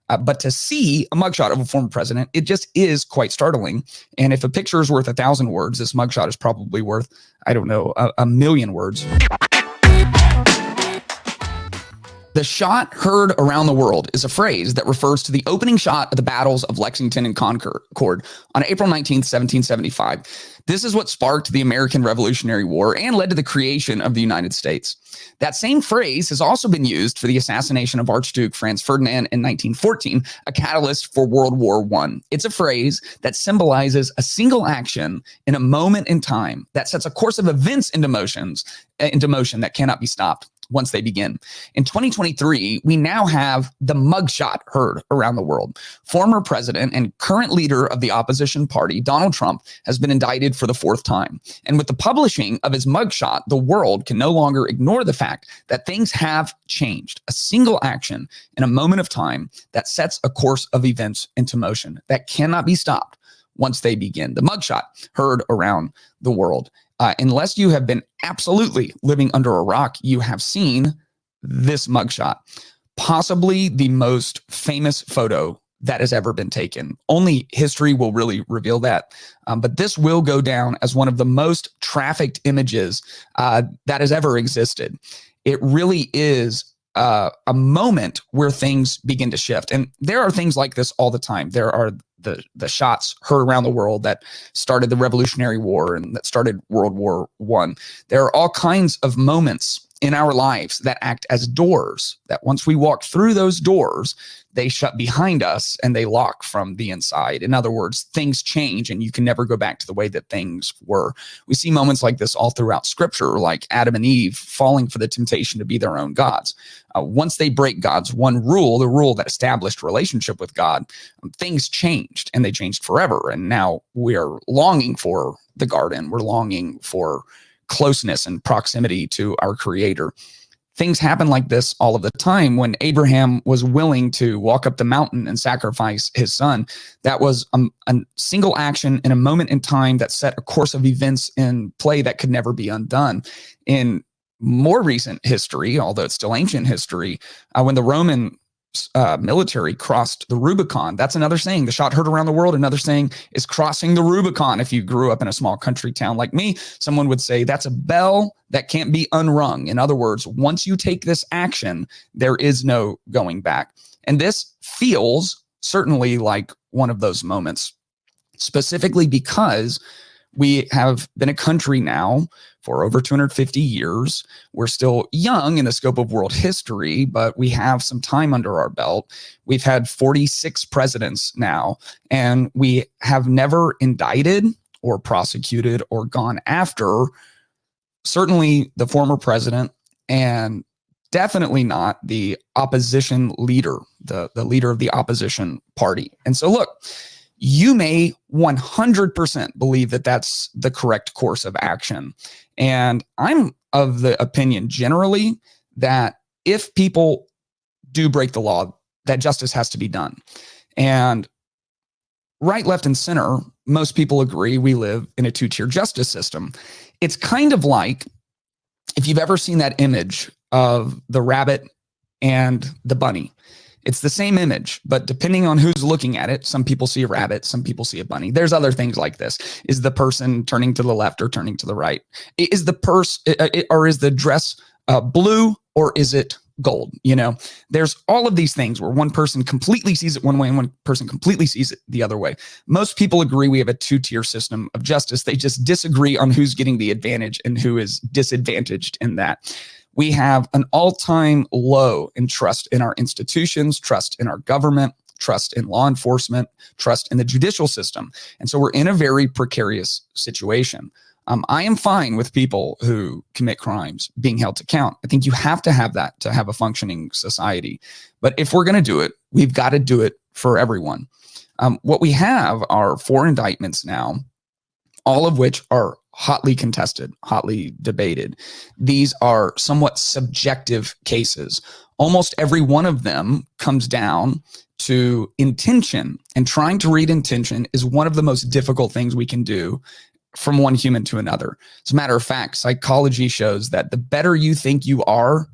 But to see a mugshot of a former president, it just is quite startling. And if a picture is worth 1,000 words, this mugshot is probably worth, I don't know, a million words. The shot heard around the world is a phrase that refers to the opening shot of the battles of Lexington and Concord on April 19th, 1775. This is what sparked the American Revolutionary War and led to the creation of the United States. That same phrase has also been used for the assassination of Archduke Franz Ferdinand in 1914, a catalyst for World War I. It's a phrase that symbolizes a single action in a moment in time that sets a course of events into motion that cannot be stopped once they begin. In 2023, we now have the mugshot heard around the world. Former president and current leader of the opposition party, Donald Trump, has been indicted for the fourth time. And with the publishing of his mugshot, the world can no longer ignore the fact that things have changed. A single action in a moment of time that sets a course of events into motion that cannot be stopped once they begin. The mugshot heard around the world. Unless you have been absolutely living under a rock, you have seen this mugshot, possibly the most famous photo that has ever been taken. Only history will really reveal that. But this will go down as one of the most trafficked images that has ever existed. It really is a moment where things begin to shift. And there are things like this all the time. There are the shots heard around the world that started the Revolutionary War and that started World War I. There are all kinds of moments in our lives that act as doors, that once we walk through those doors, they shut behind us and they lock from the inside. In other words, things change and you can never go back to the way that things were. We see moments like this all throughout scripture, like Adam and Eve falling for the temptation to be their own gods. Once they break God's one rule, the rule that established relationship with God, things changed and they changed forever. And now we're longing for the garden. We're longing for closeness and proximity to our Creator. Things happen like this all of the time. When Abraham was willing to walk up the mountain and sacrifice his son, that was a single action in a moment in time that set a course of events in play that could never be undone. In more recent history, although it's still ancient history, when the Roman military crossed the Rubicon. That's another saying. The shot heard around the world. Another saying is crossing the Rubicon. If you grew up in a small country town like me, someone would say that's a bell that can't be unrung. In other words, once you take this action, there is no going back. And this feels certainly like one of those moments, specifically because we have been a country now for over 250 years. We're still young in the scope of world history, but we have some time under our belt. We've had 46 presidents now, and we have never indicted or prosecuted or gone after certainly the former president, and definitely not the opposition leader, the leader of the opposition party. And so look, you may 100% believe that that's the correct course of action. And I'm of the opinion generally that if people do break the law, that justice has to be done. And right, left, and center, most people agree we live in a two-tier justice system. It's kind of like if you've ever seen that image of the rabbit and the bunny. It's the same image, but depending on who's looking at it, some people see a rabbit, some people see a bunny. There's other things like this. Is the person turning to the left or turning to the right? Is the purse or is the dress blue or is it gold? You know, there's all of these things where one person completely sees it one way and one person completely sees it the other way. Most people agree we have a two-tier system of justice. They just disagree on who's getting the advantage and who is disadvantaged in that. We have an all-time low in trust in our institutions, trust in our government, trust in law enforcement, trust in the judicial system. And so we're in a very precarious situation. I am fine with people who commit crimes being held to account. I think you have to have that to have a functioning society. But if we're going to do it, we've got to do it for everyone. What we have are 4 indictments now, all of which are hotly contested, hotly debated. These are somewhat subjective cases. Almost every one of them comes down to intention, and trying to read intention is one of the most difficult things we can do from one human to another. As a matter of fact, psychology shows that the better you think you are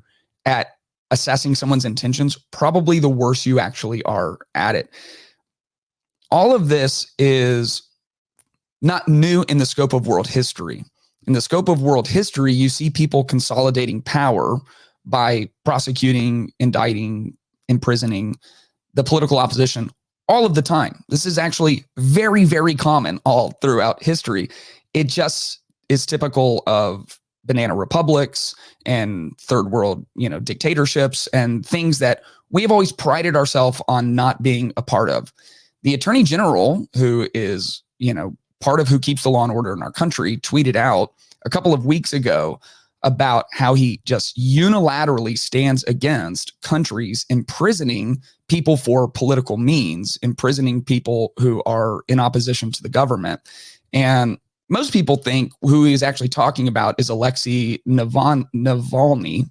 at assessing someone's intentions, probably the worse you actually are at it. All of this is not new in the scope of world history. In the scope of world history, you see people consolidating power by prosecuting, indicting, imprisoning the political opposition all of the time. This is actually very, very common all throughout history. It just is typical of banana republics and third world, dictatorships and things that we have always prided ourselves on not being a part of. The Attorney General, who is, part of who keeps the law and order in our country, tweeted out a couple of weeks ago about how he just unilaterally stands against countries imprisoning people for political means, imprisoning people who are in opposition to the government. And most people think who he's actually talking about is Alexei Navalny,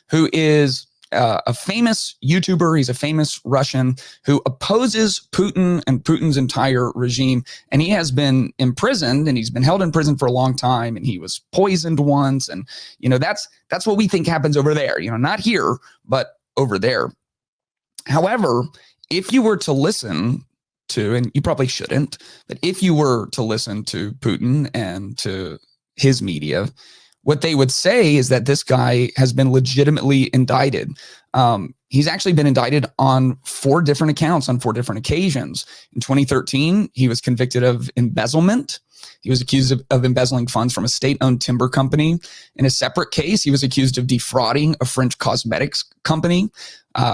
who is a famous YouTuber. He's a famous Russian who opposes Putin and Putin's entire regime. And he has been imprisoned, and he's been held in prison for a long time. And he was poisoned once. And, that's what we think happens over there, not here, but over there. However, if you were to listen to, and you probably shouldn't, but if you were to listen to Putin and to his media, what they would say is that this guy has been legitimately indicted. He's actually been indicted on 4 different accounts on 4 different occasions. In 2013, he was convicted of embezzlement. He was accused of embezzling funds from a state-owned timber company. In a separate case, he was accused of defrauding a French cosmetics company.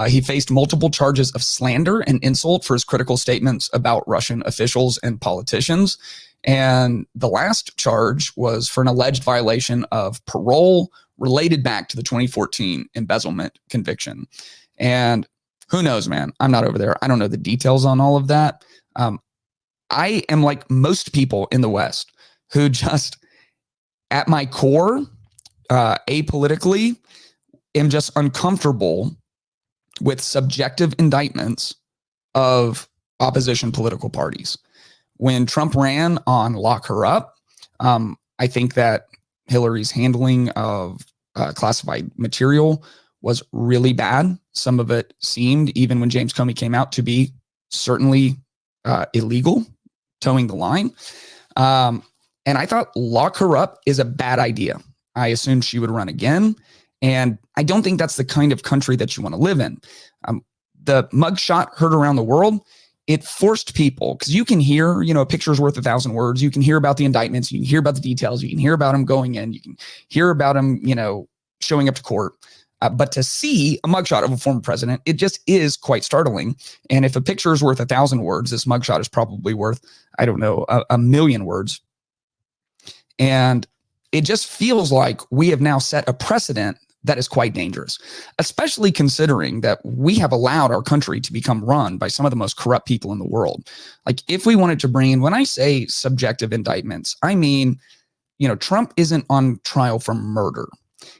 He faced multiple charges of slander and insult for his critical statements about Russian officials and politicians. And the last charge was for an alleged violation of parole related back to the 2014 embezzlement conviction. And who knows, man? I'm not over there. I don't know the details on all of that. I am like most people in the West who just, at my core, apolitically, am just uncomfortable with subjective indictments of opposition political parties. When Trump ran on lock her up, I think that Hillary's handling of classified material was really bad. Some of it seemed, even when James Comey came out, to be certainly illegal, towing the line. And I thought lock her up is a bad idea. I assumed she would run again. And I don't think that's the kind of country that you want to live in. The MugShot heard around the world. It forced people, because you can hear, a picture's worth 1,000 words. You can hear about the indictments. You can hear about the details. You can hear about him going in. You can hear about him, showing up to court. But to see a mugshot of a former president, it just is quite startling. And if a picture is worth 1,000 words, this mugshot is probably worth, I don't know, a million words. And it just feels like we have now set a precedent that is quite dangerous, especially considering that we have allowed our country to become run by some of the most corrupt people in the world. Like, if we wanted to bring in, when I say subjective indictments, I mean, Trump isn't on trial for murder.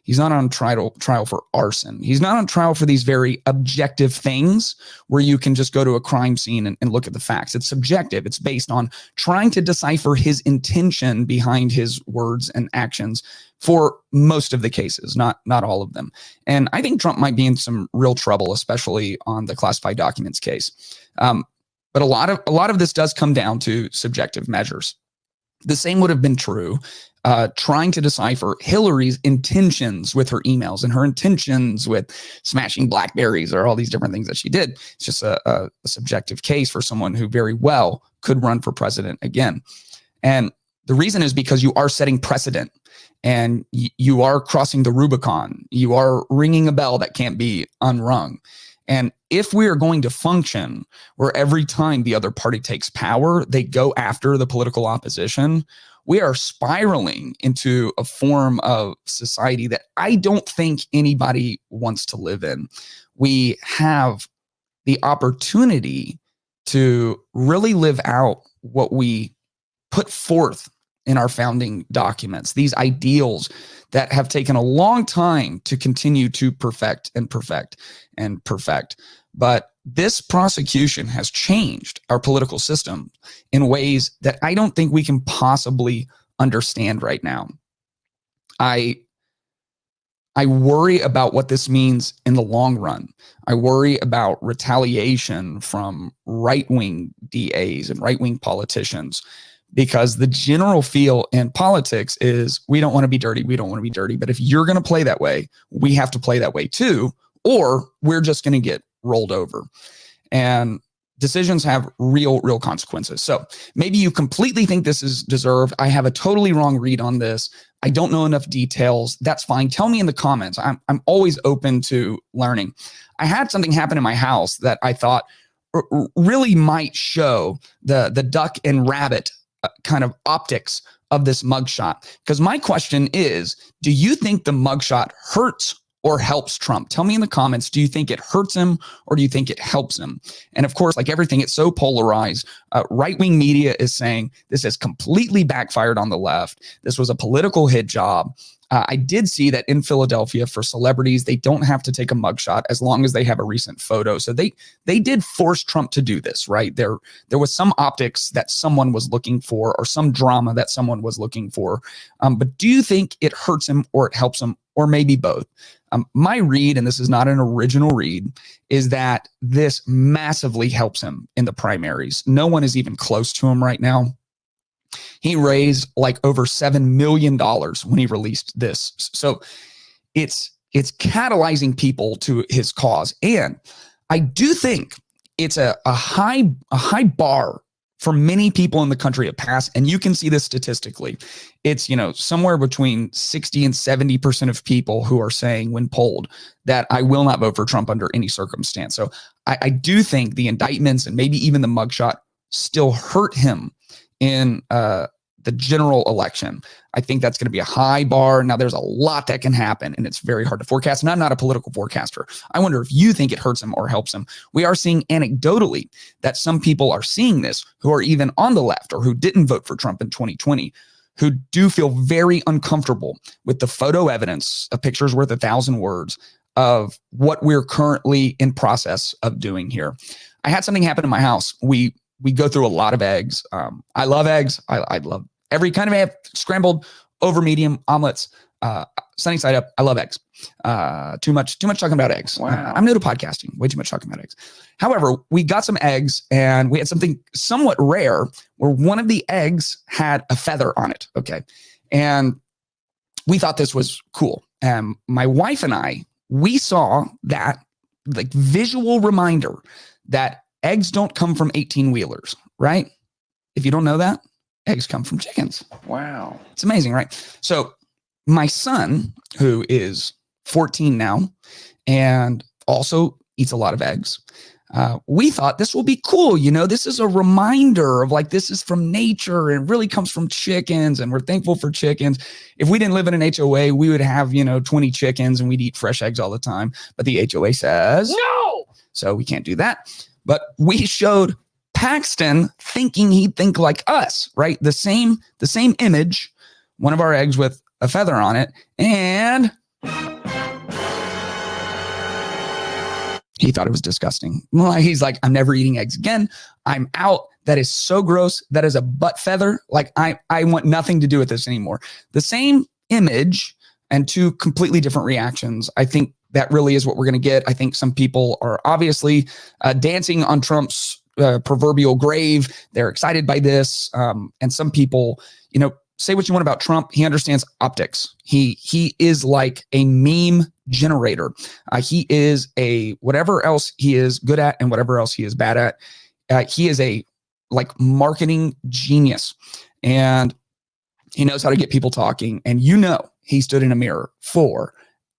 He's not on trial for arson. He's not on trial for these very objective things where you can just go to a crime scene and look at the facts. It's subjective. It's based on trying to decipher his intention behind his words and actions for most of the cases, not all of them. And I think Trump might be in some real trouble, especially on the classified documents case. But a lot of this does come down to subjective measures. The same would have been true trying to decipher Hillary's intentions with her emails and her intentions with smashing Blackberries or all these different things that she did. It's just a subjective case for someone who very well could run for president again. And the reason is because you are setting precedent, and you are crossing the Rubicon. You are ringing a bell that can't be unrung. And if we are going to function where every time the other party takes power, they go after the political opposition, we are spiraling into a form of society that I don't think anybody wants to live in. We have the opportunity to really live out what we put forth in our founding documents, these ideals that have taken a long time to continue to perfect. But this prosecution has changed our political system in ways that I don't think we can possibly understand right now. I I worry about what this means in the long run. I worry about retaliation from right-wing DAs and right-wing politicians, because the general feel in politics is we don't want to be dirty. We don't want to be dirty. But if you're going to play that way, we have to play that way too, or we're just going to get rolled over. And decisions have real consequences. So maybe you completely think this is deserved. I have a totally wrong read on this. I don't know enough details. That's fine. Tell me in the comments. I'm always open to learning. I had something happen in my house that I thought really might show the duck and rabbit kind of optics of this mugshot. Because my question is, do you think the mugshot hurts or helps Trump? Tell me in the comments, do you think it hurts him or do you think it helps him? And of course, like everything, it's so polarized. Right-wing media is saying this has completely backfired on the left. This was a political hit job. I did see that in Philadelphia for celebrities, they don't have to take a mugshot as long as they have a recent photo. So they did force Trump to do this, right? There was some optics that someone was looking for or some drama that someone was looking for. But do you think it hurts him or it helps him or maybe both? My read, and this is not an original read, is that this massively helps him in the primaries. No one is even close to him right now. He raised like over $7 million when he released this. So it's catalyzing people to his cause. And I do think it's a high bar for many people in the country to pass. And you can see this statistically. It's, somewhere between 60 and 70% of people who are saying when polled that I will not vote for Trump under any circumstance. So I do think the indictments and maybe even the mugshot still hurt him in the general election. I think that's going to be a high bar. Now, there's a lot that can happen, and it's very hard to forecast. And I'm not a political forecaster. I wonder if you think it hurts him or helps him. We are seeing anecdotally that some people are seeing this who are even on the left or who didn't vote for Trump in 2020, who do feel very uncomfortable with the photo evidence, a picture's worth 1,000 words, of what we're currently in process of doing here. I had something happen in my house. We go through a lot of eggs. I love eggs. I love every kind of egg, scrambled, over medium, omelets, sunny side up. I love eggs. Too much talking about eggs. Wow. I'm new to podcasting. Way too much talking about eggs. However, we got some eggs and we had something somewhat rare where one of the eggs had a feather on it. Okay. And we thought this was cool. And my wife and I, we saw that like visual reminder that eggs don't come from 18-wheelers, right? If you don't know that, eggs come from chickens. Wow. It's amazing, right? So my son, who is 14 now and also eats a lot of eggs, we thought this will be cool. This is a reminder of like, this is from nature and really comes from chickens. And we're thankful for chickens. If we didn't live in an HOA, we would have, 20 chickens and we'd eat fresh eggs all the time. But the HOA says no. So we can't do that. But we showed Paxton thinking he'd think like us, right? The same image, one of our eggs with a feather on it, and he thought it was disgusting. He's like, I'm never eating eggs again. I'm out. That is so gross. That is a butt feather. Like I want nothing to do with this anymore. The same image and two completely different reactions. I think that really is what we're going to get. I think some people are obviously dancing on Trump's proverbial grave. They're excited by this. And some people, say what you want about Trump. He understands optics. He is like a meme generator. He is a whatever else he is good at and whatever else he is bad at. He is a like marketing genius, and he knows how to get people talking. And he stood in a mirror for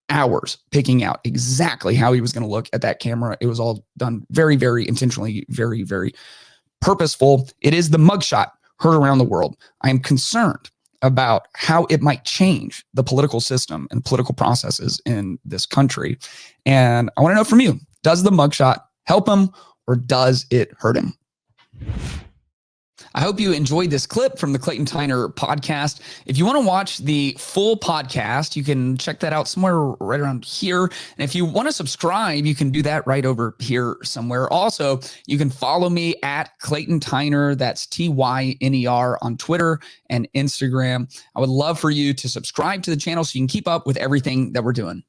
hours picking out exactly how he was going to look at that camera. It was all done very, very intentionally, very, very purposeful. It is the mugshot heard around the world. I am concerned about how it might change the political system and political processes in this country. And I want to know from you, does the mugshot help him or does it hurt him? I hope you enjoyed this clip from the Clayton Tyner podcast. If you want to watch the full podcast, you can check that out somewhere right around here. And if you want to subscribe, you can do that right over here somewhere. Also, you can follow me at Clayton Tyner. That's Tyner on Twitter and Instagram. I would love for you to subscribe to the channel so you can keep up with everything that we're doing.